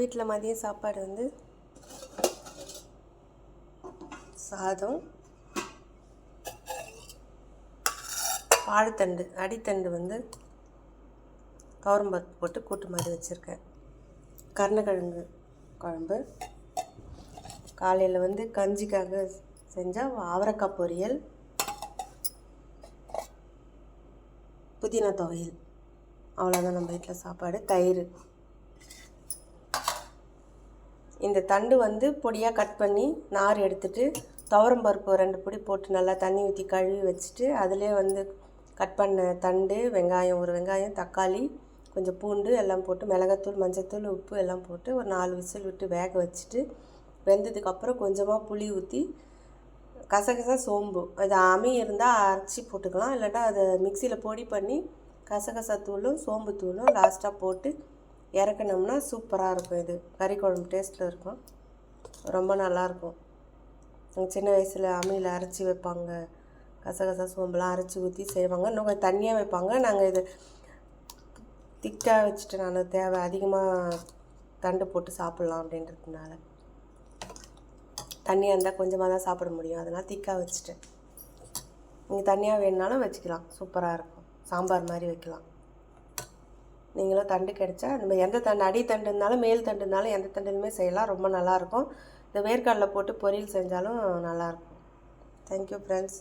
வீட்டில் மதியம் சாப்பாடு வந்து சாதம், வாழைத்தண்டு அடித்தண்டு வந்து துவரம்பருப்பு போட்டு கூட்டு மாதிரி வச்சுருக்கேன். கருணக்கிழங்கு குழம்பு. காலையில் வந்து கஞ்சிக்காக செஞ்சால் அவரைக்காய் பொரியல், புதினா துவையல். அவ்வளோதான் நம்ம வீட்டில் சாப்பாடு. தயிர். இந்த தண்டு வந்து பொடியாக கட் பண்ணி நார் எடுத்துகிட்டு துவரம்பருப்பு 2 பொடி போட்டு நல்லா தண்ணி ஊற்றி கழுவி வச்சுட்டு அதிலே வந்து கட் பண்ண தண்டு, வெங்காயம், ஒரு வெங்காயம், தக்காளி, கொஞ்சம் பூண்டு எல்லாம் போட்டு மிளகாத்தூள், மஞ்சத்தூள், உப்பு எல்லாம் போட்டு ஒரு 4 விசில் விட்டு வேக வச்சுட்டு வெந்ததுக்கப்புறம் கொஞ்சமாக புளி ஊற்றி கசகசா, சோம்பு அது அமி இருந்தால் அரைச்சி போட்டுக்கலாம், இல்லாட்டா அதை மிக்சியில் பொடி பண்ணி கசகசா தூளும் சோம்பு தூளும் லாஸ்ட்டாக போட்டு இறக்குனோம்னா சூப்பராக இருக்கும். இது கறி குழம்பு டேஸ்ட்டில் இருக்கும், ரொம்ப நல்லாயிருக்கும். சின்ன வயசில் அம்மியில் அரைச்சி வைப்பாங்க, கசகசா சோம்புலாம் அரைச்சி ஊற்றி செய்வாங்க. இன்னும் கொஞ்சம் தண்ணியாக வைப்பாங்க. நாங்கள் இது திக்காக வச்சுட்டு நான் தேவை அதிகமாக தண்டு போட்டு சாப்பிட்லாம் அப்படின்றதுனால. தண்ணியாக இருந்தால் கொஞ்சமாக தான் சாப்பிட முடியும், அதனால் திக்காக வச்சுட்டேன். நீங்கள் தண்ணியாக வேணுனாலும் வச்சுக்கலாம், சூப்பராக இருக்கும். சாம்பார் மாதிரி வைக்கலாம். நீங்களும் தண்டு கிடைச்சா நம்ம எந்த தண்டு, அடி தண்டு இருந்தாலும் மேல் தண்டு இருந்தாலும் எந்த தண்டுலுமே செய்யலாம், ரொம்ப நல்லாயிருக்கும். இந்த வேர்க்கடலை போட்டு பொரியல் செஞ்சாலும் நல்லாயிருக்கும். Thank you friends.